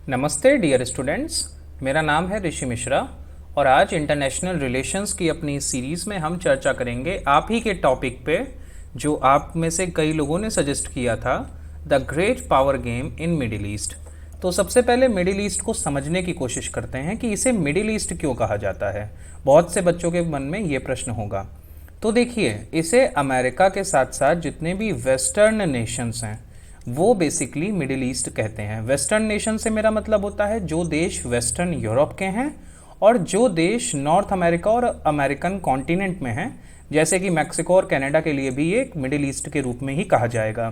नमस्ते dear students, मेरा नाम है ऋषि मिश्रा और आज इंटरनेशनल रिलेशंस की अपनी सीरीज़ में हम चर्चा करेंगे आप ही के टॉपिक पे जो आप में से कई लोगों ने सजेस्ट किया था, the great power game in middle east. तो सबसे पहले मिडिल ईस्ट को समझने की कोशिश करते हैं कि इसे मिडिल ईस्ट क्यों कहा जाता है। बहुत से बच्चों के मन में ये प्रश्न होगा। तो देखिए, इसे अमेरिका के साथ साथ जितने भी वेस्टर्न नेशंस हैं वो बेसिकली मिडिल ईस्ट कहते हैं। वेस्टर्न नेशन से मेरा मतलब होता है जो देश वेस्टर्न यूरोप के हैं और जो देश नॉर्थ अमेरिका और अमेरिकन कॉन्टिनेंट में हैं, जैसे कि मैक्सिको और कनाडा के लिए भी एक मिडिल ईस्ट के रूप में ही कहा जाएगा।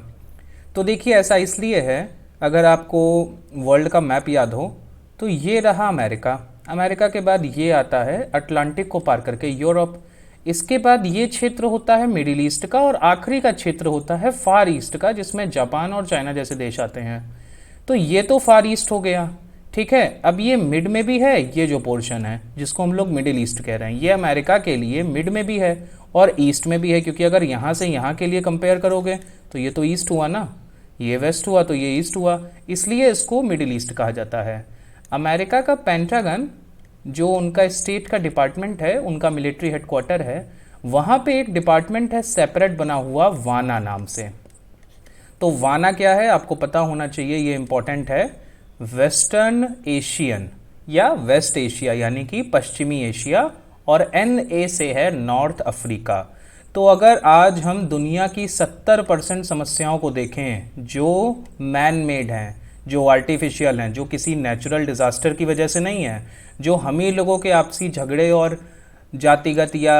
तो देखिए, ऐसा इसलिए है, अगर आपको वर्ल्ड का मैप याद हो तो ये रहा अमेरिका। अमेरिका के बाद ये आता है अटलांटिक को पार करके यूरोप। इसके बाद ये क्षेत्र होता है मिडिल ईस्ट का और आखिरी का क्षेत्र होता है फार ईस्ट का, जिसमें जापान और चाइना जैसे देश आते हैं। तो ये तो फार ईस्ट हो गया, ठीक है। अब ये मिड में भी है, ये जो पोर्शन है जिसको हम लोग मिडिल ईस्ट कह रहे हैं, ये अमेरिका के लिए मिड में भी है और ईस्ट में भी है, क्योंकि अगर यहाँ से यहाँ के लिए कंपेयर करोगे तो ये तो ईस्ट हुआ ना, ये वेस्ट हुआ तो ये ईस्ट हुआ, इसलिए इसको मिडिल ईस्ट कहा जाता है। अमेरिका का पेंटागन जो उनका स्टेट का डिपार्टमेंट है, उनका मिलिट्री हेडक्वार्टर है, वहाँ पे एक डिपार्टमेंट है सेपरेट बना हुआ वाना नाम से। तो वाना क्या है आपको पता होना चाहिए, ये इंपॉर्टेंट है। वेस्टर्न एशियन या वेस्ट एशिया यानी कि पश्चिमी एशिया, और NA से है नॉर्थ अफ्रीका। तो अगर आज हम दुनिया की 70% समस्याओं को देखें जो मैन मेड हैं, जो आर्टिफिशियल हैं, जो किसी नेचुरल डिज़ास्टर की वजह से नहीं है, जो हम ही लोगों के आपसी झगड़े और जातिगत या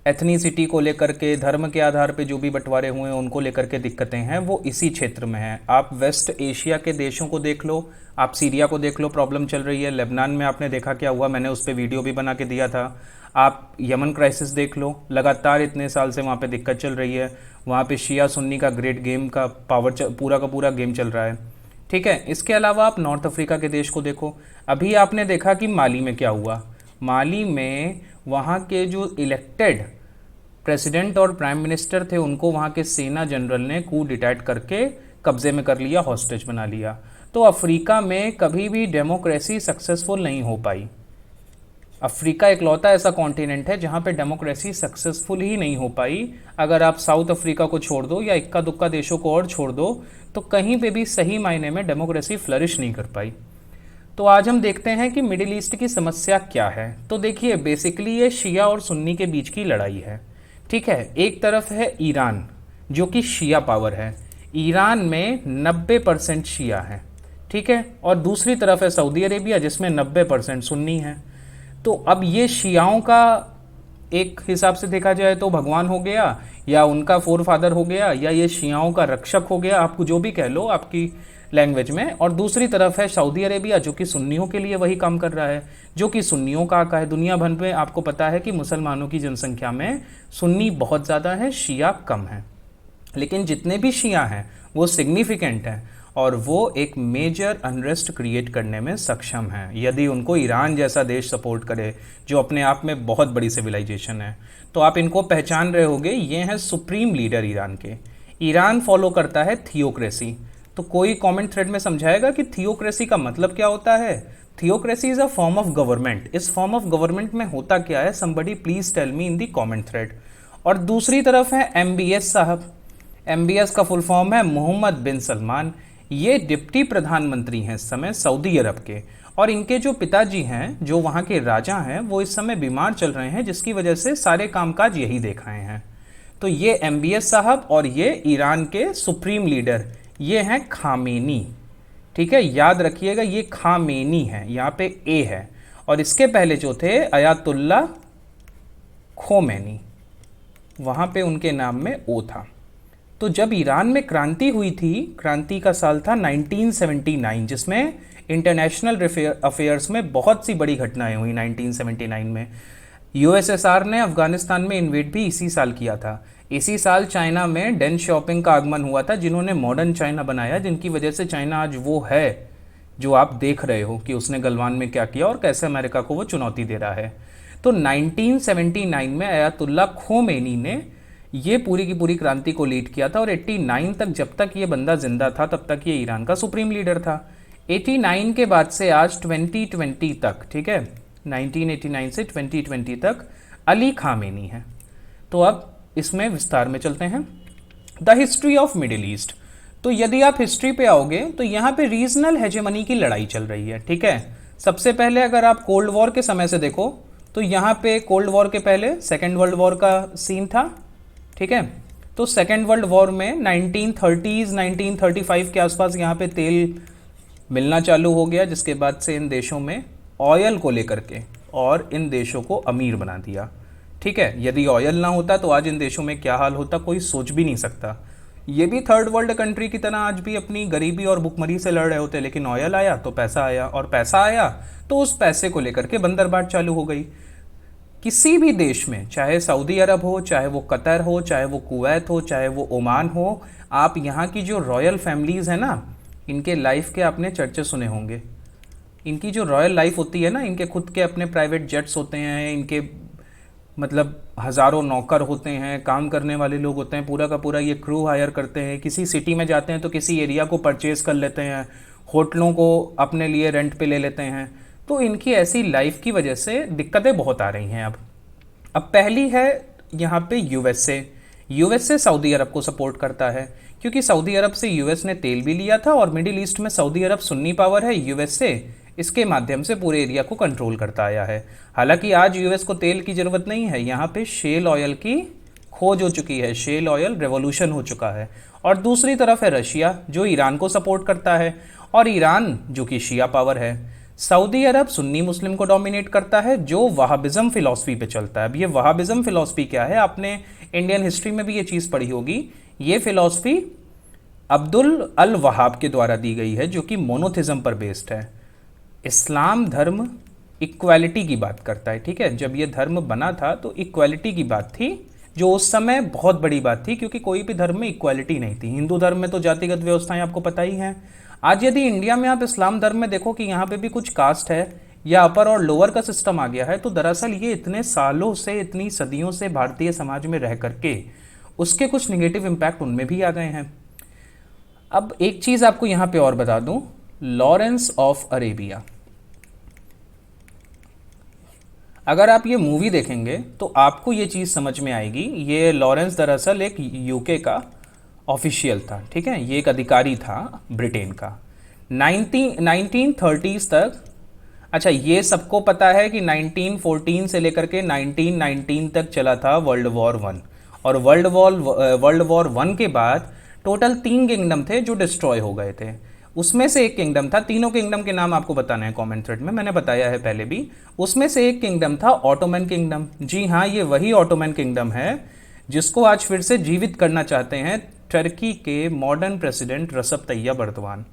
एथनिसिटी को लेकर के, धर्म के आधार पे जो भी बंटवारे हुए हैं उनको लेकर के दिक्कतें हैं, वो इसी क्षेत्र में हैं। आप वेस्ट एशिया के देशों को देख लो, आप सीरिया को देख लो, प्रॉब्लम चल रही है। लेबनान में आपने देखा क्या हुआ, मैंने उस पर वीडियो भी बना के दिया था। आप यमन क्राइसिस देख लो, लगातार इतने साल से वहाँ पे दिक्कत चल रही है। वहाँ पे शिया सुन्नी का ग्रेट गेम का पूरा का पूरा गेम चल रहा है, ठीक है। इसके अलावा आप नॉर्थ अफ्रीका के देश को देखो। अभी आपने देखा कि माली में क्या हुआ। माली में वहाँ के जो इलेक्टेड प्रेसिडेंट और प्राइम मिनिस्टर थे, उनको वहाँ के सेना जनरल ने कू डिटेक्ट करके कब्जे में कर लिया, हॉस्टेज बना लिया। तो अफ्रीका में कभी भी डेमोक्रेसी सक्सेसफुल नहीं हो पाई। अफ्रीका इकलौता ऐसा कॉन्टिनेंट है जहाँ पे डेमोक्रेसी सक्सेसफुल ही नहीं हो पाई। अगर आप साउथ अफ्रीका को छोड़ दो या इक्का दुक्का देशों को और छोड़ दो, तो कहीं पे भी सही मायने में डेमोक्रेसी फ्लरिश नहीं कर पाई। तो आज हम देखते हैं कि मिडिल ईस्ट की समस्या क्या है। तो देखिए, बेसिकली ये शिया और सुन्नी के बीच की लड़ाई है, ठीक है। एक तरफ है ईरान जो कि शिया पावर है, ईरान में 90% शिया है, ठीक है। और दूसरी तरफ है सऊदी अरेबिया जिसमें 90% सुन्नी है। तो अब ये शियाओं का एक हिसाब से देखा जाए तो भगवान हो गया, या उनका फोर फादर हो गया, या ये शियाओं का रक्षक हो गया, आपको जो भी कह लो आपकी लैंग्वेज में। और दूसरी तरफ है सऊदी अरेबिया जो कि सुन्नियों के लिए वही काम कर रहा है, जो कि सुन्नियों का आका है। दुनिया भर में आपको पता है कि मुसलमानों की जनसंख्या में सुन्नी बहुत ज़्यादा है, शिया कम है। लेकिन जितने भी शिया हैं वो सिग्निफिकेंट हैं और वो एक मेजर अनरेस्ट क्रिएट करने में सक्षम हैं, यदि उनको ईरान जैसा देश सपोर्ट करे जो अपने आप में बहुत बड़ी सिविलाइजेशन है। तो आप इनको पहचान रहे होंगे, ये हैं सुप्रीम लीडर ईरान के। ईरान फॉलो करता है थियोक्रेसी। तो कोई कमेंट थ्रेड में समझाएगा कि थियोक्रेसी का मतलब क्या होता है। Theocracy is a form of government. इस फॉर्म ऑफ गवर्नमेंट में होता क्या है, somebody please tell me in the comment thread. और दूसरी तरफ है MBS साहब। MBS का फुल फॉर्म है मोहम्मद बिन सलमान। ये डिप्टी प्रधानमंत्री हैं इस समय सऊदी अरब के, और इनके जो पिताजी हैं, जो वहाँ के राजा हैं, वो इस समय बीमार चल रहे हैं, जिसकी वजह से सारे कामकाज यही देख रहे हैं। तो ये MBS साहब और ये ईरान के सुप्रीम लीडर, ये हैं खामेनी, ठीक है। याद रखिएगा ये खामेनी है, यहाँ पे ए है। और इसके पहले जो थे अयातुल्ला खोमेनी, वहाँ पे उनके नाम में ओ था। तो जब ईरान में क्रांति हुई थी, क्रांति का साल था 1979, जिसमें इंटरनेशनल अफेयर्स में बहुत सी बड़ी घटनाएं हुई। 1979 में USSR ने अफगानिस्तान में इन्वेड भी इसी साल किया था। इसी साल चाइना में डेन शॉपिंग का आगमन हुआ था, जिन्होंने मॉडर्न चाइना बनाया, जिनकी वजह से चाइना आज वो है जो आप देख रहे हो कि उसने गलवान में क्या किया और कैसे अमेरिका को वो चुनौती दे रहा है। तो 1979 में अयातुल्ला खोमेनी ने ये पूरी की पूरी क्रांति को लीड किया था और 89 तक, जब तक ये बंदा जिंदा था, तब तक ये ईरान का सुप्रीम लीडर था। 89 के बाद से आज 2020 तक, ठीक है, 1989 से 2020 तक अली खामेनी है। तो अब इसमें विस्तार में चलते हैं। The history of middle east. तो यदि आप हिस्ट्री पे आओगे तो यहाँ पे रीजनल हेजेमनी की लड़ाई चल रही है, ठीक है। सबसे पहले अगर आप कोल्ड वॉर के समय से देखो तो यहाँ पे कोल्ड वॉर के पहले सेकेंड वर्ल्ड वॉर का सीन था, ठीक है। तो सेकेंड वर्ल्ड वॉर में 1930s 1935 के आसपास यहाँ पे तेल मिलना चालू हो गया, जिसके बाद से इन देशों में ऑयल को लेकर के और इन देशों को अमीर बना दिया, ठीक है। यदि ऑयल ना होता तो आज इन देशों में क्या हाल होता कोई सोच भी नहीं सकता। ये भी थर्ड वर्ल्ड कंट्री की तरह आज भी अपनी गरीबी और भुखमरी से लड़ रहे होते, लेकिन ऑयल आया तो पैसा आया, और पैसा आया तो उस पैसे को लेकर के बंदरबाट चालू हो गई। किसी भी देश में, चाहे सऊदी अरब हो, चाहे वो कतर हो, चाहे वो कुवैत हो, चाहे वो ओमान हो, आप यहाँ की जो रॉयल फैमिलीज़ हैं ना, इनके लाइफ के आपने चर्चे सुने होंगे। इनकी जो रॉयल लाइफ होती है ना, इनके खुद के अपने प्राइवेट जेट्स होते हैं, इनके मतलब हज़ारों नौकर होते हैं, काम करने वाले लोग होते हैं, पूरा का पूरा ये क्रू हायर करते हैं। किसी सिटी में जाते हैं तो किसी एरिया को परचेज़ कर लेते हैं, होटलों को अपने लिए रेंट पे ले लेते हैं। तो इनकी ऐसी लाइफ की वजह से दिक्कतें बहुत आ रही हैं। अब पहली है यहाँ पे यूएसए सऊदी अरब को सपोर्ट करता है, क्योंकि सऊदी अरब से यूएस ने तेल भी लिया था, और मिडिल ईस्ट में सऊदी अरब सुन्नी पावर है, यूएसए इसके माध्यम से पूरे एरिया को कंट्रोल करता आया है। हालांकि आज यूएस को तेल की ज़रूरत नहीं है, यहाँ पे शेल ऑयल की खोज हो चुकी है, शेल ऑयल रेवोल्यूशन हो चुका है। और दूसरी तरफ है रशिया, जो ईरान को सपोर्ट करता है, और ईरान जो कि शिया पावर है। सऊदी अरब सुन्नी मुस्लिम को डोमिनेट करता है, जो वहाबिज्म फिलॉसफी पे चलता है। अब ये वहाबिज्म फिलॉसफी क्या है, आपने इंडियन हिस्ट्री में भी ये चीज़ पढ़ी होगी। ये फिलॉसफी अब्दुल अल वहाब के द्वारा दी गई है, जो कि मोनोथिज्म पर बेस्ड है। इस्लाम धर्म इक्वालिटी की बात करता है, ठीक है। जब ये धर्म बना था तो इक्वालिटी की बात थी, जो उस समय बहुत बड़ी बात थी, क्योंकि कोई भी धर्म में इक्वालिटी नहीं थी। हिंदू धर्म में तो जातिगत व्यवस्थाएं आपको पता ही हैं। आज यदि इंडिया में आप इस्लाम धर्म में देखो कि यहाँ पे भी कुछ कास्ट है या अपर और लोअर का सिस्टम आ गया है, तो दरअसल ये इतने सालों से, इतनी सदियों से भारतीय समाज में रह करके उसके कुछ निगेटिव इम्पैक्ट उनमें भी आ गए हैं। अब एक चीज़ आपको यहाँ पे और बता दूँ, लॉरेंस ऑफ अरेबिया, अगर आप ये मूवी देखेंगे तो आपको ये चीज़ समझ में आएगी। ये लॉरेंस दरअसल एक यूके का ऑफिशियल था, ठीक है, ये एक अधिकारी था ब्रिटेन का। 1930s तक, अच्छा ये सबको पता है कि 1914 से लेकर के 1919 तक चला था वर्ल्ड वॉर वन, और वर्ल्ड वॉर वन के बाद टोटल 3 किंगडम थे जो डिस्ट्रॉय हो गए थे। उसमें से एक किंगडम था, तीनों किंगडम के नाम आपको बताना है कमेंट थ्रेड में, मैंने बताया है पहले भी। उसमें से एक किंगडम था ऑटोमन किंगडम। जी हाँ, ये वही ऑटोमन किंगडम है जिसको आज फिर से जीवित करना चाहते हैं टर्की के मॉडर्न प्रेसिडेंट रसब तैयब अर्दवान।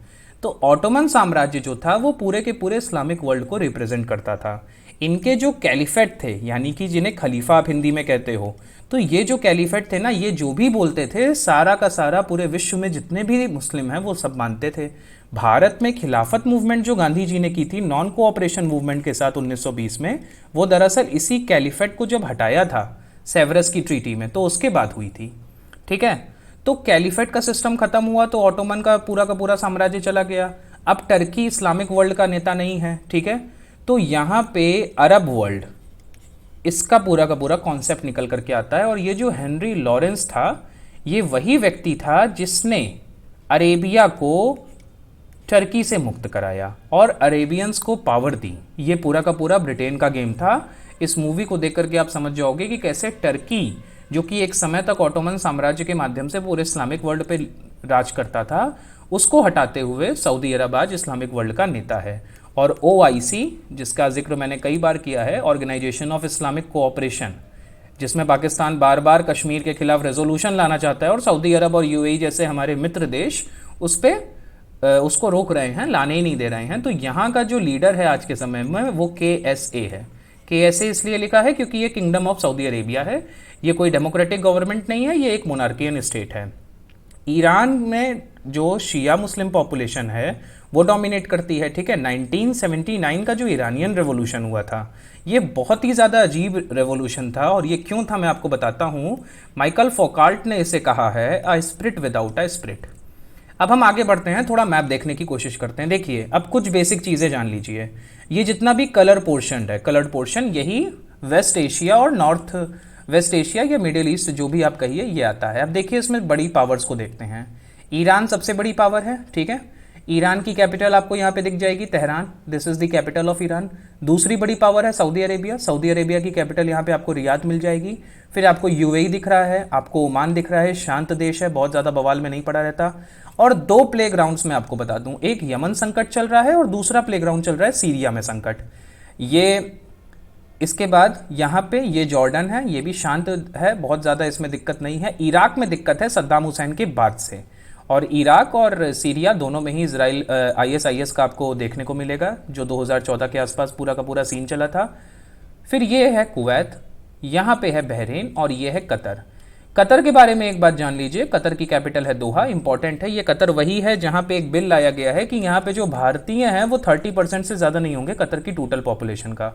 तो ऑटोमन साम्राज्य जो था वो पूरे के पूरे इस्लामिक वर्ल्ड को रिप्रेजेंट करता था। इनके जो कैलिफेट थे, यानी कि जिन्हें खलीफा आप हिंदी में कहते हो, तो ये जो कैलिफेट थे ना, ये जो भी बोलते थे सारा का सारा पूरे विश्व में जितने भी मुस्लिम हैं वो सब मानते थे। भारत में खिलाफत मूवमेंट जो गांधी जी ने की थी नॉन कोऑपरेशन मूवमेंट के साथ 1920 में, वो दरअसल इसी कैलिफेट को जब हटाया था सेवरस की ट्रीटी में, तो उसके बाद हुई थी, ठीक है। तो कैलिफेट का सिस्टम खत्म हुआ तो ऑटोमन का पूरा साम्राज्य चला गया। अब टर्की इस्लामिक वर्ल्ड का नेता नहीं है, ठीक है। तो यहाँ पे अरब वर्ल्ड, इसका पूरा का पूरा कॉन्सेप्ट निकल करके आता है। और ये जो हेनरी लॉरेंस था, ये वही व्यक्ति था जिसने अरेबिया को टर्की से मुक्त कराया और अरेबियंस को पावर दी। ये पूरा का पूरा ब्रिटेन का गेम था। इस मूवी को देख करके आप समझ जाओगे कि कैसे टर्की, जो कि एक समय तक ऑटोमन साम्राज्य के माध्यम से पूरे इस्लामिक वर्ल्ड पे राज करता था, उसको हटाते हुए सऊदी अरब आज इस्लामिक वर्ल्ड का नेता है। और OIC, जिसका जिक्र मैंने कई बार किया है, ऑर्गेनाइजेशन ऑफ इस्लामिक कोऑपरेशन, जिसमें पाकिस्तान बार बार कश्मीर के खिलाफ रेजोल्यूशन लाना चाहता है और सऊदी अरब और UAE जैसे हमारे मित्र देश उस पर उसको रोक रहे हैं, लाने ही नहीं दे रहे हैं। तो यहाँ का जो लीडर है आज के समय में वो KSA है। KSA इसलिए लिखा है क्योंकि ये किंगडम ऑफ सऊदी अरेबिया है, ये कोई डेमोक्रेटिक गवर्नमेंट नहीं है, ये एक मोनार्कियन स्टेट है। ईरान में जो शिया मुस्लिम पॉपुलेशन है वो डोमिनेट करती है, ठीक है। 1979 का जो ईरानियन रेवोल्यूशन हुआ था, ये बहुत ही ज़्यादा अजीब रेवोल्यूशन था। और ये क्यों था मैं आपको बताता हूँ। माइकल फौकाल्ट ने इसे कहा है a spirit without a spirit. अब हम आगे बढ़ते हैं, थोड़ा मैप देखने की कोशिश करते हैं। देखिए अब कुछ बेसिक चीज़ें जान लीजिए। ये जितना भी कलर पोर्शन है, कलर्ड पोर्शन, यही वेस्ट एशिया और नॉर्थ वेस्ट एशिया या मिडिल ईस्ट जो भी आप कहिए ये आता है। अब देखिए इसमें बड़ी पावर्स को देखते हैं। ईरान सबसे बड़ी पावर है, ठीक है। ईरान की कैपिटल आपको यहाँ पे दिख जाएगी, Tehran, this is the capital of Iran. दूसरी बड़ी पावर है सऊदी अरेबिया, सऊदी अरेबिया की कैपिटल यहाँ पे आपको रियाद मिल जाएगी। फिर आपको यूएई दिख रहा है, आपको ओमान दिख रहा है, शांत देश है, बहुत ज़्यादा बवाल में नहीं पड़ा रहता। और दो प्ले ग्राउंड्स में आपको बता दूं, एक यमन संकट चल रहा है और दूसरा प्ले ग्राउंड चल रहा है सीरिया में संकट। ये इसके बाद यहाँ पे ये जॉर्डन है, ये भी शांत है, बहुत ज़्यादा इसमें दिक्कत नहीं है। इराक में दिक्कत है सद्दाम हुसैन के बाद से, और इराक और सीरिया दोनों में ही इसराइल आईएसआईएस का आपको देखने को मिलेगा, जो 2014 के आसपास पूरा का पूरा सीन चला था। फिर ये है कुवैत, यहाँ पे है बहरीन और ये है कतर। कतर के बारे में एक बात जान लीजिए, कतर की कैपिटल है दोहा, इंपॉर्टेंट है। ये कतर वही है जहाँ पे एक बिल लाया गया है कि यहाँ पे जो भारतीय हैं वो 30% से ज़्यादा नहीं होंगे कतर की टोटल पॉपुलेशन का।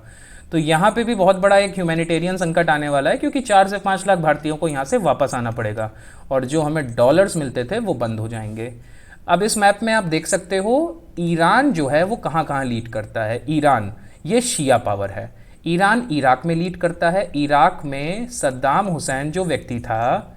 तो यहाँ पे भी बहुत बड़ा एक ह्यूमैनिटेरियन संकट आने वाला है, क्योंकि 4 से 5 लाख भारतीयों को यहाँ से वापस आना पड़ेगा और जो हमें डॉलर्स मिलते थे वो बंद हो जाएंगे। अब इस मैप में आप देख सकते हो ईरान जो है वो कहाँ कहाँ लीड करता है। ईरान ये शिया पावर है। ईरान इराक में लीड करता है। इराक में सद्दाम हुसैन जो व्यक्ति था,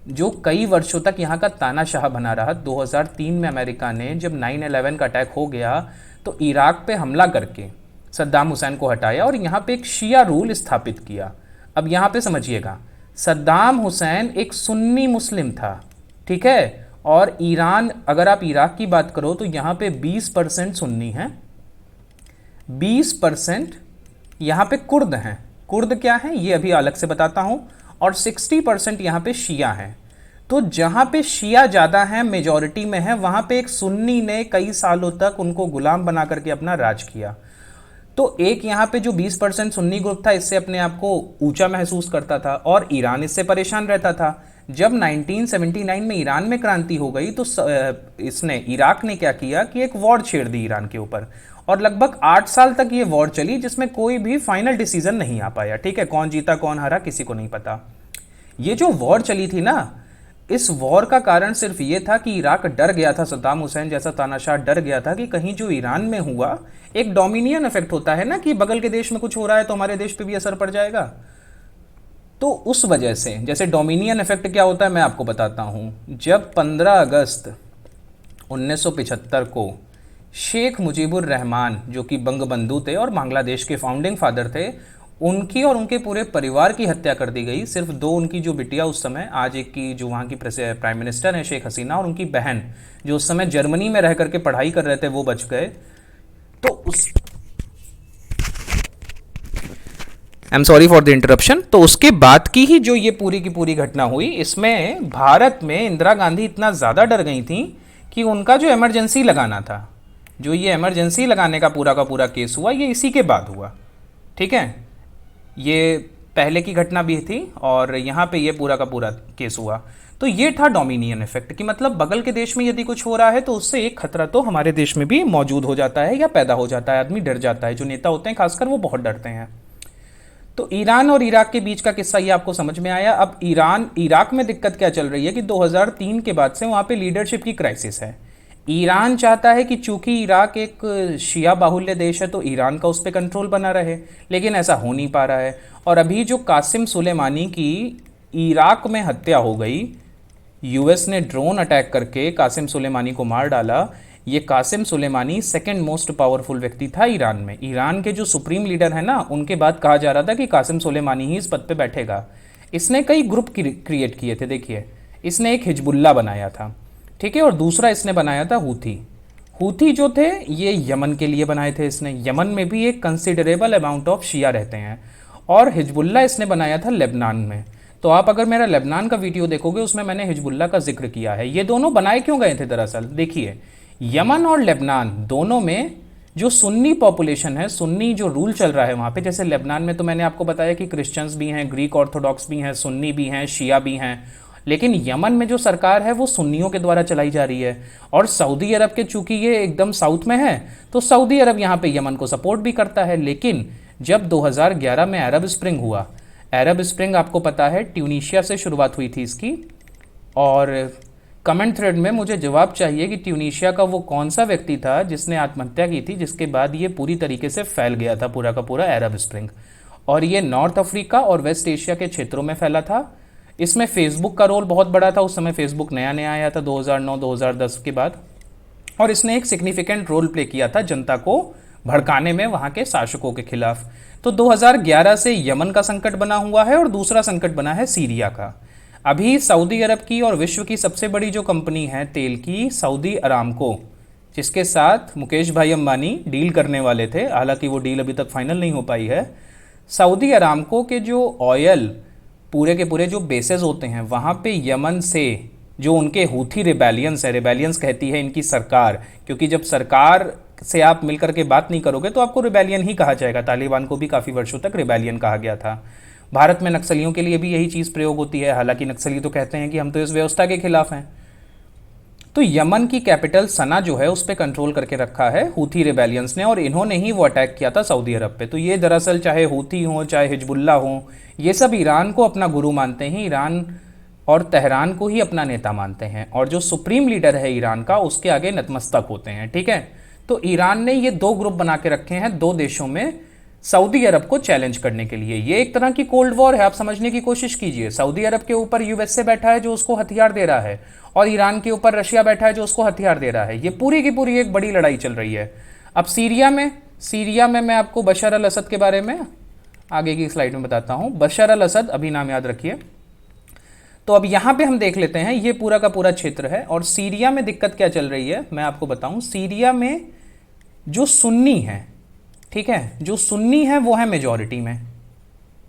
जो कई वर्षों तक यहाँ का तानाशाह बना रहा, 2003 में अमेरिका ने जब 9/11 का अटैक हो गया तो इराक पे हमला करके सद्दाम हुसैन को हटाया और यहाँ पे एक शिया रूल स्थापित किया। अब यहाँ पे समझिएगा, सद्दाम हुसैन एक सुन्नी मुस्लिम था, ठीक है। और ईरान, अगर आप इराक की बात करो तो यहाँ पे 20% सुन्नी है, 20% यहाँ पे कुर्द हैं। कुर्द क्या है ये अभी अलग से बताता हूँ। और 60% यहाँ पे शिया हैं। तो जहाँ पे शिया ज़्यादा है, मेजॉरिटी में है, वहाँ पे एक सुन्नी ने कई सालों तक उनको गुलाम बना करके अपना राज किया। तो एक यहाँ पे जो 20% सुन्नी ग्रुप था, इससे अपने आप को ऊंचा महसूस करता था और ईरान इससे परेशान रहता था। जब 1979 में ईरान में क्रांति हो गई तो इसने, इराक ने क्या किया कि एक वॉर छेड़ दी ईरान के ऊपर, और लगभग 8 साल तक ये वॉर चली, जिसमें कोई भी फाइनल डिसीजन नहीं आ पाया, ठीक है। कौन जीता कौन हारा किसी को नहीं पता। ये जो वॉर चली थी ना, इस वॉर का कारण सिर्फ ये था कि इराक डर गया था, सद्दाम हुसैन जैसा तानाशाह डर गया था कि कहीं जो ईरान में हुआ, एक डोमिनियन इफेक्ट होता है ना कि बगल के देश में कुछ हो रहा है तो हमारे देश पे भी असर पड़ जाएगा। तो उस वजह से, जैसे डोमिनियन इफेक्ट क्या होता है मैं आपको बताता हूं। जब 15 अगस्त 1975 को शेख मुजीबुर रहमान, जो कि बंगबंधु थे और बांग्लादेश के फाउंडिंग फादर थे, उनकी और उनके पूरे परिवार की हत्या कर दी गई। सिर्फ 2 उनकी जो बिटिया उस समय, आज एक की जो वहाँ की प्राइम मिनिस्टर हैं शेख हसीना, और उनकी बहन जो उस समय जर्मनी में रह करके पढ़ाई कर रहे थे, वो बच गए। तो उस I am sorry for the interruption. तो उसके बाद की ही जो ये पूरी की पूरी घटना हुई, इसमें भारत में इंदिरा गांधी इतना ज़्यादा डर गई थी कि उनका जो इमरजेंसी लगाना था, जो ये इमरजेंसी लगाने का पूरा केस हुआ, ये इसी के बाद हुआ, ठीक है। ये पहले की घटना भी थी और यहाँ पे ये पूरा का पूरा केस हुआ। तो ये था डोमिनियन इफेक्ट, कि मतलब बगल के देश में यदि कुछ हो रहा है तो उससे एक खतरा तो हमारे देश में भी मौजूद हो जाता है या पैदा हो जाता है, आदमी डर जाता है। जो नेता होते हैं खासकर वो बहुत डरते हैं। तो ईरान और इराक के बीच का किस्सा ये आपको समझ में आया। अब इराक में दिक्कत क्या चल रही है कि 2003 के बाद से वहाँ पे लीडरशिप की क्राइसिस है। ईरान चाहता है कि चूंकि इराक एक शिया बाहुल्य देश है तो ईरान का उस पर कंट्रोल बना रहे, लेकिन ऐसा हो नहीं पा रहा है। और अभी जो कासिम सुलेमानी की इराक में हत्या हो गई, यूएस ने ड्रोन अटैक करके कासिम सुलेमानी को मार डाला। ये Qasem Soleimani second most powerful व्यक्ति था ईरान में। ईरान के जो सुप्रीम लीडर है ना, उनके बाद कहा जा रहा था कि कासिम सुलेमानी ही इस पद पे बैठेगा। इसने कई ग्रुप क्रिएट किए थे। देखिए, इसने एक हिजबुल्ला बनाया था, ठीक है, और दूसरा इसने बनाया था हूथी जो थे ये यमन के लिए बनाए थे इसने। यमन में भी एक कंसिडरेबल अमाउंट ऑफ शिया रहते हैं। और हिजबुल्ला इसने बनाया था लेबनान में। तो आप अगर मेरा लेबनान का वीडियो देखोगे उसमें मैंने हिजबुल्ला का जिक्र किया है। ये दोनों बनाए क्यों गए थे दरअसल, देखिए, यमन और लेबनान दोनों में जो सुन्नी पॉपुलेशन है, सुन्नी जो रूल चल रहा है वहाँ पे, जैसे लेबनान में तो मैंने आपको बताया कि क्रिश्चियंस भी हैं, ग्रीक ऑर्थोडॉक्स भी हैं, सुन्नी भी हैं, शिया भी हैं। लेकिन यमन में जो सरकार है वो सुन्नियों के द्वारा चलाई जा रही है। और सऊदी अरब के चूंकि ये एकदम साउथ में है तो सऊदी अरब यहाँ पे यमन को सपोर्ट भी करता है। लेकिन जब 2011 में अरब स्प्रिंग हुआ, अरब स्प्रिंग आपको पता है ट्यूनीशिया से शुरुआत हुई थी इसकी, और कमेंट थ्रेड में मुझे जवाब चाहिए कि ट्यूनीशिया का वो कौन सा व्यक्ति था जिसने आत्महत्या की थी, जिसके बाद ये पूरी तरीके से फैल गया था पूरा का पूरा अरब स्प्रिंग, और ये नॉर्थ अफ्रीका और वेस्ट एशिया के क्षेत्रों में फैला था। इसमें फेसबुक का रोल बहुत बड़ा था, उस समय फेसबुक नया नया आया था 2009-2010 के बाद, और इसने एक सिग्निफिकेंट रोल प्ले किया था जनता को भड़काने में वहां के शासकों के खिलाफ। तो 2011 से यमन का संकट बना हुआ है और दूसरा संकट बना है सीरिया का। अभी सऊदी अरब की और विश्व की सबसे बड़ी जो कंपनी है तेल की, सऊदी अरामको, जिसके साथ मुकेश भाई अंबानी डील करने वाले थे, हालांकि वो डील अभी तक फाइनल नहीं हो पाई है। सऊदी अरामको के जो ऑयल पूरे के पूरे जो बेसेस होते हैं वहाँ पे यमन से जो उनके हूथी रिबेलियंस है, रिबेलियंस कहती है इनकी सरकार, क्योंकि जब सरकार से आप मिलकर के बात नहीं करोगे तो आपको रिबेलियन ही कहा जाएगा। तालिबान को भी काफ़ी वर्षों तक रिबेलियन कहा गया था। भारत में नक्सलियों के लिए भी यही चीज़ प्रयोग होती है, हालांकि नक्सली तो कहते हैं कि हम तो इस व्यवस्था के खिलाफ हैं। तो यमन की कैपिटल सना जो है उस पर कंट्रोल करके रखा है हूथी रिबेलियंस ने, और इन्होंने ही वो अटैक किया था सऊदी अरब पे। तो ये दरअसल चाहे हूथी हो चाहे हिजबुल्ला हो, ये सब ईरान को अपना गुरु मानते हैं, ईरान और तेहरान को ही अपना नेता मानते हैं, और जो सुप्रीम लीडर है ईरान का उसके आगे नतमस्तक होते हैं। ठीक है, तो ईरान ने ये दो ग्रुप बना के रखे हैं दो देशों में सऊदी अरब को चैलेंज करने के लिए। ये एक तरह की कोल्ड वॉर है, आप समझने की कोशिश कीजिए। सऊदी अरब के ऊपर यूएसए बैठा है जो उसको हथियार दे रहा है, और ईरान के ऊपर रशिया बैठा है जो उसको हथियार दे रहा है। ये पूरी की पूरी एक बड़ी लड़ाई चल रही है। अब सीरिया में मैं आपको बशर अल असद के बारे में आगे की स्लाइड में बताता हूं। बशर अल असद, अभी नाम याद रखिए। तो अब यहां पे हम देख लेते हैं, ये पूरा का पूरा क्षेत्र है, और सीरिया में दिक्कत क्या चल रही है मैं आपको बताऊं। सीरिया में जो सुन्नी है, ठीक है, जो सुन्नी है वो है मेजॉरिटी में।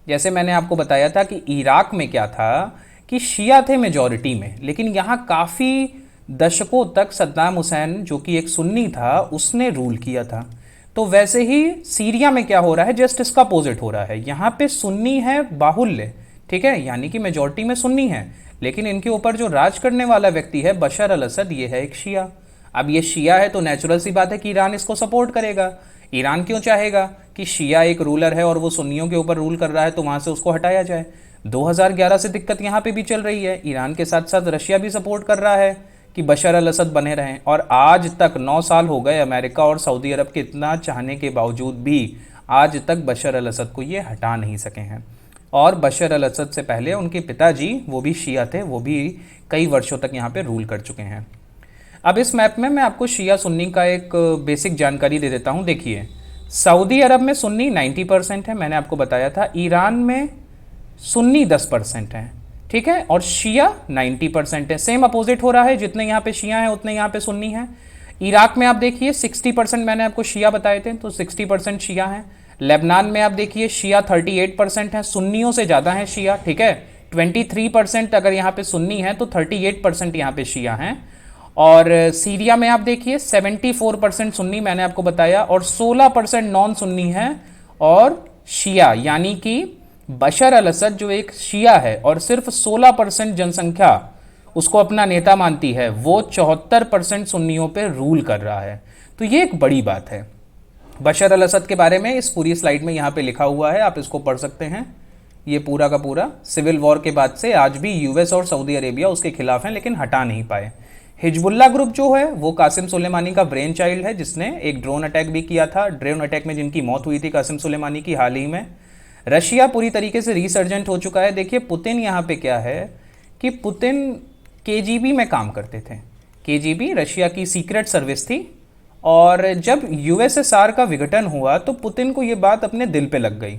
जैसे मैंने आपको बताया था कि इराक में क्या था कि शिया थे मेजॉरिटी में, लेकिन यहां काफी दशकों तक सद्दाम हुसैन जो कि एक सुन्नी था उसने रूल किया था। तो वैसे ही सीरिया में क्या हो रहा है, जस्ट इसका अपोजिट हो रहा है। यहां पे सुन्नी है बाहुल्य, ठीक है, यानी कि मेजॉरिटी में सुन्नी है, लेकिन इनके ऊपर जो राज करने वाला व्यक्ति है बशर अल असद, ये है एक शिया। अब ये शिया है तो नेचुरल सी बात है कि ईरान इसको सपोर्ट करेगा। ईरान क्यों चाहेगा कि शिया एक रूलर है और वो सुन्नियों के ऊपर रूल कर रहा है तो वहां से उसको हटाया जाए। 2011 से दिक्कत यहां पे भी चल रही है। ईरान के साथ साथ रशिया भी सपोर्ट कर रहा है कि बशर अल असद बने रहें, और आज तक 9 साल हो गए अमेरिका और सऊदी अरब के इतना चाहने के बावजूद भी आज तक बशर अल असद को ये हटा नहीं सके हैं। और बशर अल असद से पहले उनके पिताजी, वो भी शिया थे, वो भी कई वर्षों तक यहाँ पे रूल कर चुके हैं। अब इस मैप में मैं आपको शिया सुन्नी का एक बेसिक जानकारी दे देता हूँ। देखिए, सऊदी अरब में सुन्नी 90% है, मैंने आपको बताया था। ईरान में सुन्नी 10% है, ठीक है, और शिया 90% है। सेम अपोजिट हो रहा है, जितने यहाँ पे शिया हैं उतने यहाँ पे सुन्नी हैं। इराक में आप देखिए 60% मैंने आपको शिया बताए थे, तो 60% शिया हैं। लेबनान में आप देखिए शिया 38% है, सुन्नियों से ज़्यादा है शिया, ठीक है। 23% अगर यहाँ पे सुन्नी है तो 38% यहाँ पे शिया हैं। और सीरिया में आप देखिए 74% सुन्नी मैंने आपको बताया, और 16% नॉन सुन्नी है और शिया, यानी कि बशर अल असद जो एक शिया है और सिर्फ 16% जनसंख्या उसको अपना नेता मानती है, वो 74% सुन्नियों पे रूल कर रहा है। तो ये एक बड़ी बात है। बशर अल असद के बारे में इस पूरी स्लाइड में यहाँ पे लिखा हुआ है, आप इसको पढ़ सकते हैं। ये पूरा का पूरा सिविल वॉर के बाद से आज भी यूएस और सऊदी अरेबिया उसके खिलाफ हैं, लेकिन हटा नहीं पाए। हिजबुल्ला ग्रुप जो है वो कासिम सुलेमानी का ब्रेन चाइल्ड है, जिसने एक ड्रोन अटैक भी किया था। ड्रोन अटैक में जिनकी मौत हुई थी कासिम सुलेमानी की हाल ही में। रशिया पूरी तरीके से रीसर्जेंट हो चुका है। देखिए पुतिन यहाँ पे क्या है कि पुतिन केजीबी में काम करते थे। केजीबी रशिया की सीक्रेट सर्विस थी, और जब यूएसएसआर का विघटन हुआ तो पुतिन को ये बात अपने दिल पे लग गई।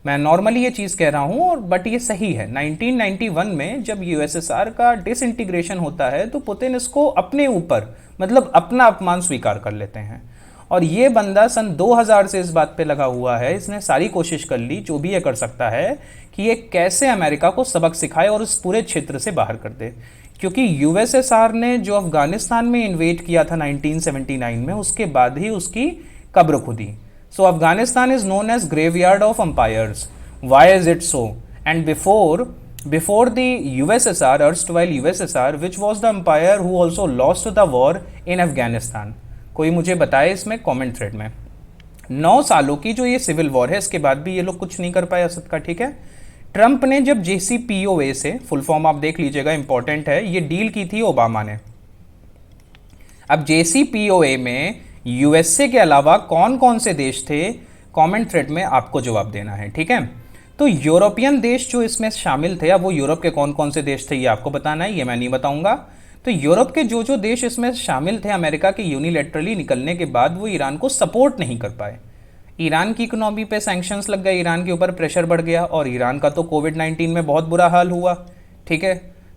मैं नॉर्मली ये चीज़ कह रहा हूँ, और बट ये सही है। 1991 में जब यूएसएसआर का डिसइंटीग्रेशन होता है तो पुतिन इसको अपने ऊपर, मतलब अपना अपमान स्वीकार कर लेते हैं। और ये बंदा सन 2000 से इस बात पे लगा हुआ है, इसने सारी कोशिश कर ली जो भी ये कर सकता है कि ये कैसे अमेरिका को सबक सिखाए और इस पूरे क्षेत्र से बाहर कर दे। क्योंकि यूएसएसआर ने जो अफगानिस्तान में इन्वेड किया था 1979 में, उसके बाद ही उसकी कब्र खुदी। So Afghanistan is known as graveyard of empires. Why is it so? And before the USSR, erstwhile USSR, which was the empire who also lost the war in Afghanistan? कोई मुझे बताए इसमें कमेंट थ्रेड में। 9 सालों की जो ये civil war है, इसके बाद भी ये लोग कुछ नहीं कर पाए असद का, ठीक है। ट्रंप ने जब JCPOA से, फुल फॉर्म आप देख लीजिएगा, इंपॉर्टेंट है, ये डील की थी ओबामा ने। अब JCPOA में USA के अलावा कौन कौन से देश थे, कमेंट थ्रेड में आपको जवाब देना है, ठीक है। तो यूरोपियन देश जो इसमें शामिल थे, अब वो यूरोप के कौन कौन से देश थे ये आपको बताना है, ये मैं नहीं बताऊंगा। तो यूरोप के जो जो देश इसमें शामिल थे, अमेरिका के यूनिलैटरली निकलने के बाद वो ईरान को सपोर्ट नहीं कर पाए। ईरान की इकोनॉमी पे सैंक्शंस लग गए, ईरान के ऊपर प्रेशर बढ़ गया, और ईरान का तो कोविड-19 में बहुत बुरा हाल हुआ, ठीक है।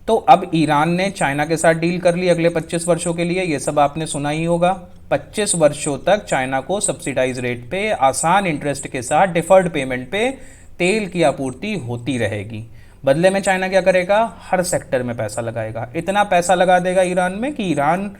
तो अब ईरान ने चाइना के साथ डील कर ली अगले 25 वर्षों के लिए, ये सब आपने सुना ही होगा। 25 वर्षों तक चाइना को सब्सिडाइज रेट पे, आसान इंटरेस्ट के साथ, डिफर्ड पेमेंट पे तेल की आपूर्ति होती रहेगी। बदले में चाइना क्या करेगा, हर सेक्टर में पैसा लगाएगा, इतना पैसा लगा देगा ईरान में कि ईरान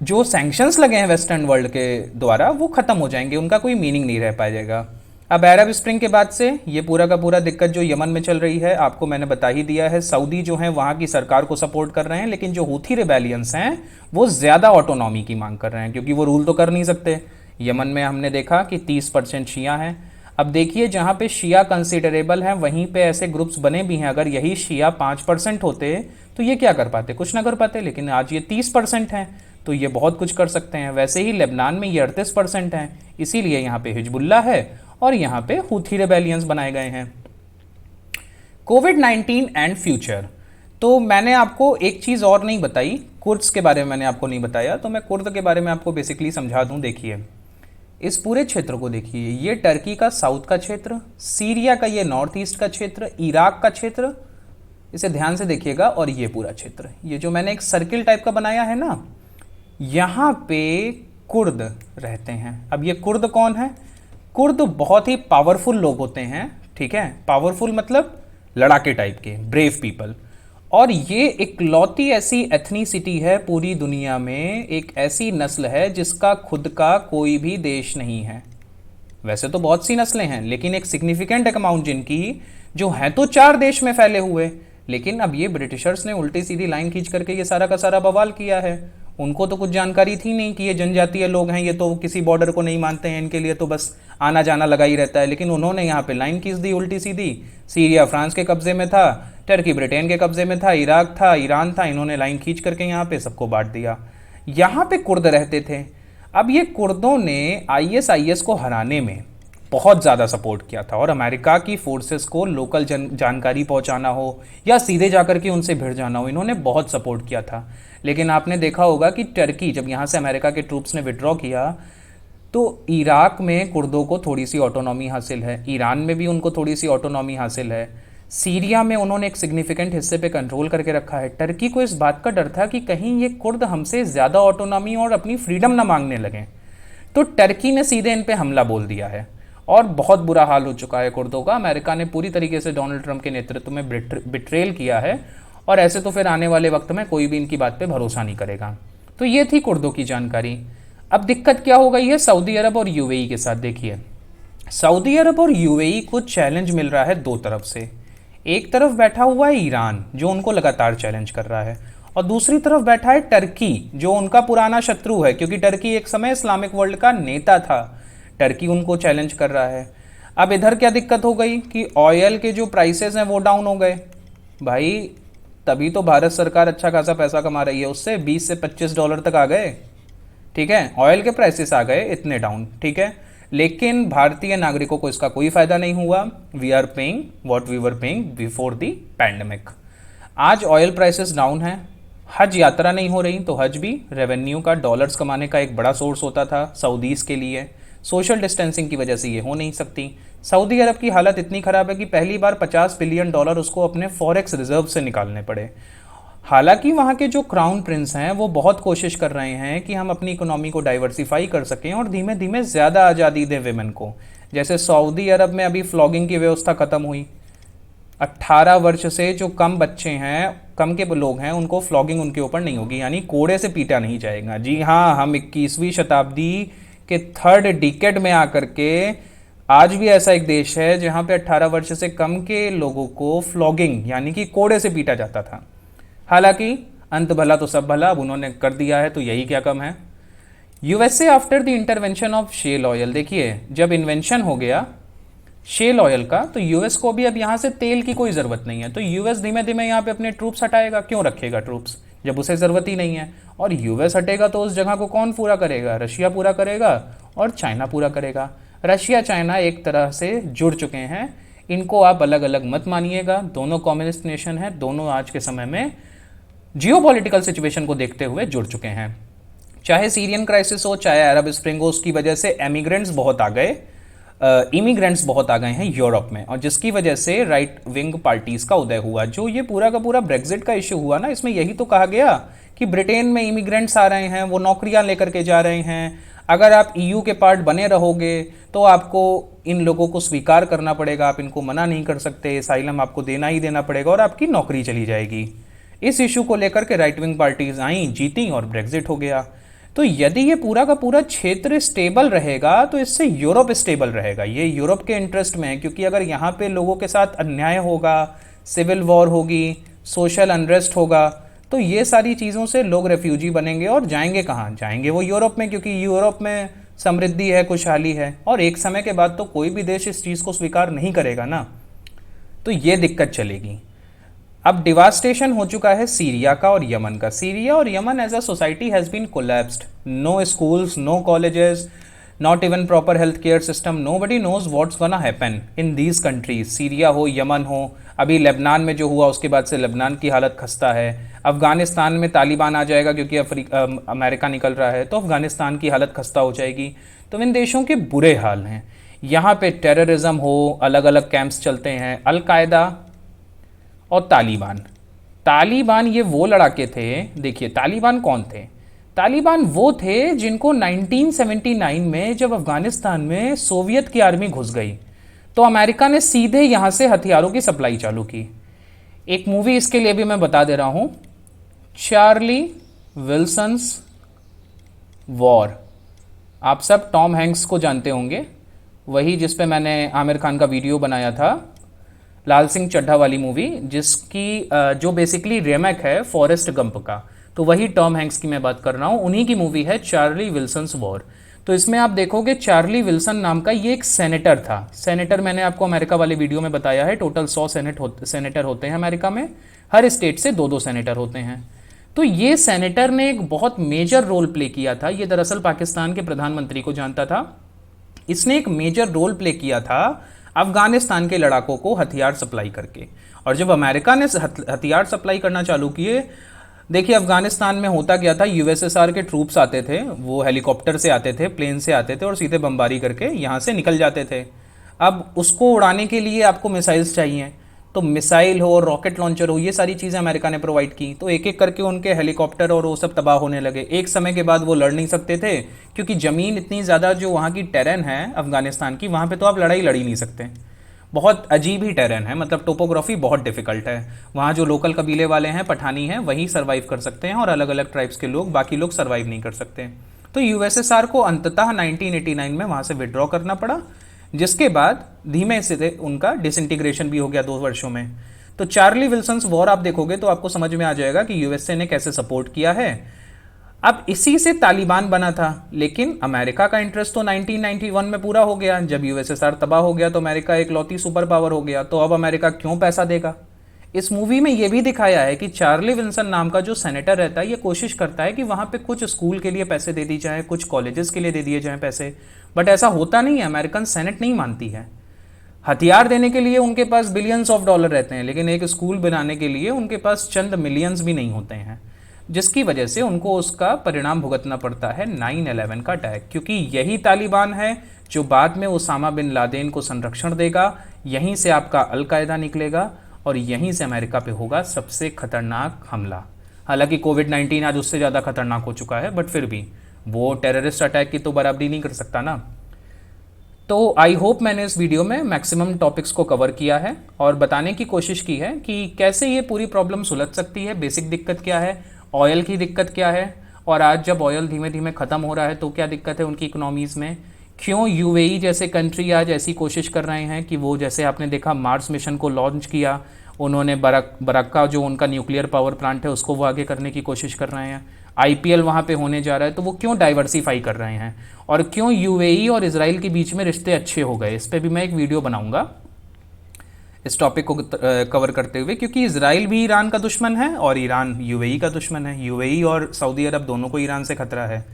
जो सैंक्शंस लगे हैं वेस्टर्न वर्ल्ड के द्वारा वो खत्म हो जाएंगे, उनका कोई मीनिंग नहीं रह पाएगा। अब अरब स्प्रिंग के बाद से ये पूरा का पूरा दिक्कत जो यमन में चल रही है, आपको मैंने बता ही दिया है। सऊदी जो है वहाँ की सरकार को सपोर्ट कर रहे हैं, लेकिन जो हूथी रिबेलियंस हैं वो ज़्यादा ऑटोनॉमी की मांग कर रहे हैं, क्योंकि वो रूल तो कर नहीं सकते। यमन में हमने देखा कि 30% शिया हैं। अब देखिए, जहाँ पे शिया कंसिडरेबल हैं वहीं पे ऐसे ग्रुप्स बने भी हैं। अगर यही शिया 5% होते तो ये क्या कर पाते, कुछ ना कर पाते, लेकिन आज ये 30% हैं, तो ये बहुत कुछ कर सकते हैं। वैसे ही लेबनान में ये 38% हैं, इसीलिए यहाँ पे हिजबुल्ला है और यहाँ पे हूथी रिबेलियंस बनाए गए हैं। कोविड-19 एंड फ्यूचर, तो मैंने आपको एक चीज़ और नहीं बताई, कुर्द्स के बारे में मैंने आपको नहीं बताया, तो मैं कुर्द के बारे में आपको बेसिकली समझा दूं। देखिए, इस पूरे क्षेत्र को देखिए, ये टर्की का साउथ का क्षेत्र, सीरिया का ये नॉर्थ ईस्ट का क्षेत्र, इराक का क्षेत्र, इसे ध्यान से देखिएगा, और ये पूरा क्षेत्र, ये जो मैंने एक सर्किल टाइप का बनाया है ना, यहाँ पे कुर्द रहते हैं। अब ये कुर्द कौन है, कुर्द बहुत ही पावरफुल लोग होते हैं, ठीक है। पावरफुल मतलब लड़ाके टाइप के, ब्रेव पीपल। और ये इकलौती ऐसी एथनिसिटी है पूरी दुनिया में, एक ऐसी नस्ल है जिसका खुद का कोई भी देश नहीं है। वैसे तो बहुत सी नस्लें हैं, लेकिन एक सिग्निफिकेंट अमाउंट जिनकी जो है तो 4 देश में फैले हुए, लेकिन अब ये ब्रिटिशर्स ने उल्टी सीधी लाइन खींच करके ये सारा का सारा बवाल किया है। उनको तो कुछ जानकारी थी नहीं कि ये जनजातीय लोग हैं, ये तो किसी बॉर्डर को नहीं मानते हैं, इनके लिए तो बस आना जाना लगा ही रहता है। लेकिन उन्होंने यहाँ पे लाइन खींच दी उल्टी सीधी। सीरिया फ्रांस के कब्जे में था, टर्की ब्रिटेन के कब्जे में था, इराक था, ईरान था, इन्होंने लाइन खींच करके यहाँ पे सबको बांट दिया। यहाँ पे कुर्द रहते थे। अब ये कुर्दों ने ISIS को हराने में बहुत ज़्यादा सपोर्ट किया था, और अमेरिका की फोर्सेस को लोकल जानकारी पहुंचाना हो या सीधे जाकर के उनसे भिड़ जाना हो, इन्होंने बहुत सपोर्ट किया था। लेकिन आपने देखा होगा कि टर्की, जब यहाँ से अमेरिका के ट्रूप्स ने विड्रॉ किया, तो इराक में कुर्दों को थोड़ी सी ऑटोनॉमी हासिल है, ईरान में भी उनको थोड़ी सी ऑटोनॉमी हासिल है, सीरिया में उन्होंने एक सिग्निफिकेंट हिस्से पे कंट्रोल करके रखा है। टर्की को इस बात का डर था कि कहीं ये कुर्द हमसे ज़्यादा ऑटोनॉमी और अपनी फ्रीडम ना मांगने लगें, तो टर्की ने सीधे इन पे हमला बोल दिया है, और बहुत बुरा हाल हो चुका है कुर्दों का। अमेरिका ने पूरी तरीके से डोनाल्ड ट्रंप के नेतृत्व में बिट्रेल किया है, और ऐसे तो फिर आने वाले वक्त में कोई भी इनकी बात पे भरोसा नहीं करेगा। तो ये थी कुर्दों की जानकारी। अब दिक्कत क्या हो गई है सऊदी अरब और UAE के साथ। देखिए, सऊदी अरब और UAE को चैलेंज मिल रहा है दो तरफ से। एक तरफ बैठा हुआ है ईरान, जो उनको लगातार चैलेंज कर रहा है, और दूसरी तरफ बैठा है टर्की, जो उनका पुराना शत्रु है, क्योंकि टर्की एक समय इस्लामिक वर्ल्ड का नेता था। टर्की उनको चैलेंज कर रहा है। अब इधर क्या दिक्कत हो गई कि ऑयल के जो प्राइसेस हैं वो डाउन हो गए। भाई, तभी तो भारत सरकार अच्छा खासा पैसा कमा रही है उससे, $20 से $25 तक आ गए, ठीक है। ऑयल के प्राइसेस आ गए इतने डाउन, ठीक है। लेकिन भारतीय नागरिकों को इसका कोई फायदा नहीं हुआ। We are paying what we were paying before the pandemic. आज ऑयल प्राइसेस डाउन है, हज यात्रा नहीं हो रही, तो हज भी रेवेन्यू का, डॉलर्स कमाने का एक बड़ा सोर्स होता था सऊदीज के लिए। सोशल डिस्टेंसिंग की वजह से ये हो नहीं सकती। सऊदी अरब की हालत इतनी ख़राब है कि पहली बार $50 बिलियन उसको अपने फॉरेक्स रिजर्व से निकालने पड़े। हालांकि वहाँ के जो क्राउन प्रिंस हैं वो बहुत कोशिश कर रहे हैं कि हम अपनी इकोनॉमी को डाइवर्सिफाई कर सकें और धीमे धीमे ज़्यादा आज़ादी दें विमेन को। जैसे सऊदी अरब में अभी फ्लॉगिंग की व्यवस्था ख़त्म हुई, 18 वर्ष से जो कम बच्चे हैं, कम के लोग हैं, उनको फ्लॉगिंग उनके ऊपर नहीं होगी, यानी कोड़े से पीटा नहीं जाएगा। जी हाँ, हम 21वीं शताब्दी के 3rd डिकेड में आकर के आज भी ऐसा एक देश है जहाँ पे 18 वर्ष से कम के लोगों को फ्लॉगिंग यानी कि कोड़े से पीटा जाता था। हालांकि अंत भला तो सब भला, अब उन्होंने कर दिया है, तो यही क्या कम है। USA after the intervention of shale oil. देखिए, जब इन्वेंशन हो गया शेल ऑयल का, तो यूएस को भी अब यहाँ से तेल की कोई ज़रूरत नहीं है, तो यूएस धीमे धीमे यहाँ पे अपने ट्रूप्स हटाएगा। क्यों रखेगा ट्रूप्स जब उसे ज़रूरत ही नहीं है? और यूएस हटेगा तो उस जगह को कौन पूरा करेगा? रशिया पूरा करेगा और चाइना पूरा करेगा। रशिया चाइना एक तरह से जुड़ चुके हैं, इनको आप अलग अलग मत मानिएगा, दोनों कम्युनिस्ट नेशन हैं, दोनों आज के समय में जियोपॉलिटिकल सिचुएशन को देखते हुए जुड़ चुके हैं। चाहे सीरियन क्राइसिस हो, चाहे अरब स्प्रिंग हो, उसकी वजह से एमिग्रेंट्स बहुत आ गए, इमिग्रेंट्स बहुत आ गए हैं यूरोप में, और जिसकी वजह से राइट विंग पार्टीज का उदय हुआ। जो ये पूरा का पूरा ब्रेग्जिट का इश्यू हुआ ना, इसमें यही तो कहा गया कि ब्रिटेन में इमिग्रेंट्स आ रहे हैं, वो नौकरियां लेकर के जा रहे हैं, अगर आप ईयू के पार्ट बने रहोगे तो आपको इन लोगों को स्वीकार करना पड़ेगा, आप इनको मना नहीं कर सकते, असाइलम आपको देना ही देना पड़ेगा और आपकी नौकरी चली जाएगी। इस इशू को लेकर के राइट विंग पार्टीज आई, जीती और ब्रेग्जिट हो गया। तो यदि ये पूरा का पूरा क्षेत्र स्टेबल रहेगा तो इससे यूरोप स्टेबल रहेगा, ये यूरोप के इंटरेस्ट में है, क्योंकि अगर यहाँ पे लोगों के साथ अन्याय होगा, सिविल वॉर होगी, सोशल अनरेस्ट होगा, तो ये सारी चीज़ों से लोग रेफ्यूजी बनेंगे और जाएंगे कहाँ? जाएंगे वो यूरोप में, क्योंकि यूरोप में समृद्धि है, खुशहाली है, और एक समय के बाद तो कोई भी देश इस चीज़ को स्वीकार नहीं करेगा ना, तो ये दिक्कत चलेगी। अब डिवास्टेशन हो चुका है सीरिया का और यमन का। सीरिया और Yemen as a society has been collapsed, no schools, no colleges, not even proper health care system, nobody knows what's gonna happen in these countries. Syria हो, यमन हो, अभी लेबनान में जो हुआ उसके बाद से लेबनान की हालत खस्ता है। अफगानिस्तान में तालिबान आ जाएगा क्योंकि अमेरिका निकल रहा है, तो अफगानिस्तान की हालत खस्ता हो जाएगी। तो इन देशों के बुरे हाल हैं। यहाँ पे टेररिज्म हो, अलग अलग कैंप्स चलते हैं, अलकायदा और तालिबान। तालिबान ये वो लड़ाके थे, देखिए तालिबान कौन थे? तालिबान वो थे जिनको 1979 में जब अफगानिस्तान में सोवियत की आर्मी घुस गई तो अमेरिका ने सीधे यहां से हथियारों की सप्लाई चालू की। एक मूवी इसके लिए भी मैं बता दे रहा हूं, चार्ली विल्सन्स वॉर। आप सब टॉम हैंक्स को जानते होंगे, वही जिस पे मैंने आमिर खान का वीडियो बनाया था, लाल सिंह चड्ढा वाली मूवी, जिसकी जो बेसिकली रीमेक है फॉरेस्ट गंप का, तो वही टॉम हैंक्स की मैं बात कर रहा हूँ, उन्हीं की मूवी है चार्ली विल्सन्स वॉर। तो इसमें आप देखोगे चार्ली विल्सन नाम का ये एक सेनेटर था। सेनेटर मैंने आपको अमेरिका वाले वीडियो में बताया है, टोटल 100 सेनेटर होते हैं अमेरिका में, हर स्टेट से 2-2 सेनेटर होते हैं। तो ये सेनेटर ने एक बहुत मेजर रोल प्ले किया था। ये दरअसल पाकिस्तान के प्रधानमंत्री को जानता था। इसने एक मेजर रोल प्ले किया था अफगानिस्तान के लड़ाकों को हथियार सप्लाई करके। और जब अमेरिका ने हथियार सप्लाई करना चालू किए, देखिए अफगानिस्तान में होता क्या था, यूएसएसआर के ट्रूप्स आते थे, वो हेलीकॉप्टर से आते थे, प्लेन से आते थे और सीधे बमबारी करके यहाँ से निकल जाते थे। अब उसको उड़ाने के लिए आपको मिसाइल्स चाहिए, तो मिसाइल हो, रॉकेट लॉन्चर हो, ये सारी चीज़ें अमेरिका ने प्रोवाइड की। तो एक एक करके उनके हेलीकॉप्टर और वो सब तबाह होने लगे। एक समय के बाद वो लड़ नहीं सकते थे, क्योंकि ज़मीन इतनी ज़्यादा, जो वहाँ की टेरेन है अफगानिस्तान की, वहाँ पे तो आप लड़ाई लड़ ही नहीं सकते। बहुत अजीब ही टेरेन है, मतलब टोपोग्राफी बहुत डिफिकल्ट है। वहाँ जो लोकल कबीले वाले हैं, पठानी हैं, वही सर्वाइव कर सकते हैं और अलग अलग ट्राइब्स के लोग, बाकी लोग सर्वाइव नहीं कर सकते। तो यूएसएसआर को अंततः 1989 में वहाँ से विड्रॉ करना पड़ा, जिसके बाद धीमे से उनका डिसइंटीग्रेशन भी हो गया 2 वर्षों में। तो चार्ली विल्सन्स वॉर आप देखोगे तो आपको समझ में आ जाएगा कि यूएसए ने कैसे सपोर्ट किया है। अब इसी से तालिबान बना था, लेकिन अमेरिका का इंटरेस्ट तो 1991 में पूरा हो गया। जब यूएसएसआर तबाह हो गया तो अमेरिका एक लौती सुपर पावर हो गया, तो अब अमेरिका क्यों पैसा देगा? इस मूवी में यह भी दिखाया है कि चार्ली विल्सन नाम का जो सेनेटर रहता है, ये कोशिश करता है कि वहां पे कुछ स्कूल के लिए पैसे दे दी जाए, कुछ कॉलेजेस के लिए दे दिए जाएं पैसे, बट ऐसा होता नहीं है। अमेरिकन सेनेट नहीं मानती है। हथियार देने के लिए उनके पास बिलियंस ऑफ डॉलर रहते हैं, लेकिन एक स्कूल बनाने के लिए उनके पास चंद मिलियंस भी नहीं होते हैं, जिसकी वजह से उनको उसका परिणाम भुगतना पड़ता है 9/11 का अटैक। क्योंकि यही तालिबान है जो बाद में उसामा बिन लादेन को संरक्षण देगा, यहीं से आपका अलकायदा निकलेगा और यहीं से अमेरिका पे होगा सबसे खतरनाक हमला। हालांकि कोविड-19 आज उससे ज़्यादा खतरनाक हो चुका है, बट फिर भी वो टेररिस्ट अटैक की तो बराबरी नहीं कर सकता ना। तो आई होप मैंने इस वीडियो में मैक्सिमम टॉपिक्स को कवर किया है और बताने की कोशिश की है कि कैसे ये पूरी प्रॉब्लम सुलझ सकती है, बेसिक दिक्कत क्या है, ऑयल की दिक्कत क्या है, और आज जब ऑयल धीमे धीमे ख़त्म हो रहा है तो क्या दिक्कत है उनकी इकोनॉमीज़ में, क्यों यूएई जैसे कंट्री आज ऐसी कोशिश कर रहे हैं कि वो, जैसे आपने देखा मार्स मिशन को लॉन्च किया उन्होंने, बरक्का जो उनका न्यूक्लियर पावर प्लांट है उसको वो आगे करने की कोशिश कर रहे हैं। आईपीएल वहाँ पे होने जा रहा है, तो वो क्यों डाइवर्सिफाई कर रहे हैं, और क्यों यूएई और इसराइल के बीच में रिश्ते अच्छे हो गए। इस पर भी मैं एक वीडियो बनाऊंगा इस टॉपिक को कवर करते हुए, क्योंकि इसराइल भी ईरान का दुश्मन है और ईरान यूएई का दुश्मन है। यूएई और सऊदी अरब दोनों को ईरान से खतरा है।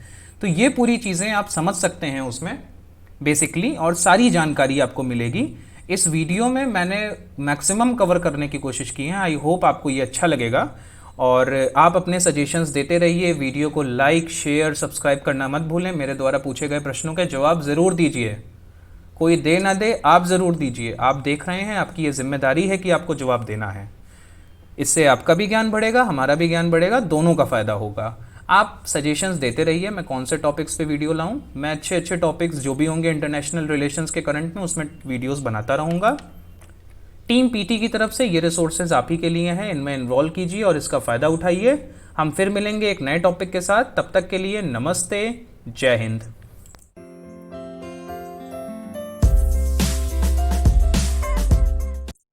तो ये पूरी चीज़ें आप समझ सकते हैं उसमें बेसिकली, और सारी जानकारी आपको मिलेगी इस वीडियो में। मैंने मैक्सिमम कवर करने की कोशिश की है। आई होप आपको ये अच्छा लगेगा, और आप अपने सजेशंस देते रहिए। वीडियो को लाइक, शेयर, सब्सक्राइब करना मत भूलें। मेरे द्वारा पूछे गए प्रश्नों के जवाब ज़रूर दीजिए, कोई दे ना दे, आप ज़रूर दीजिए। आप देख रहे हैं, आपकी ये जिम्मेदारी है कि आपको जवाब देना है। इससे आपका भी ज्ञान बढ़ेगा, हमारा भी ज्ञान बढ़ेगा, दोनों का फ़ायदा होगा। आप सजेशंस देते रहिए मैं कौन से टॉपिक्स पे वीडियो लाऊं। मैं अच्छे अच्छे टॉपिक्स जो भी होंगे इंटरनेशनल रिलेशंस के करंट में, उसमें वीडियोस बनाता रहूँगा। टीम पीटी की तरफ से ये रिसोर्सेज आप ही के लिए हैं, इनमें इन्वॉल्व कीजिए और इसका फ़ायदा उठाइए। हम फिर मिलेंगे एक नए टॉपिक के साथ। तब तक के लिए नमस्ते, जय हिंद।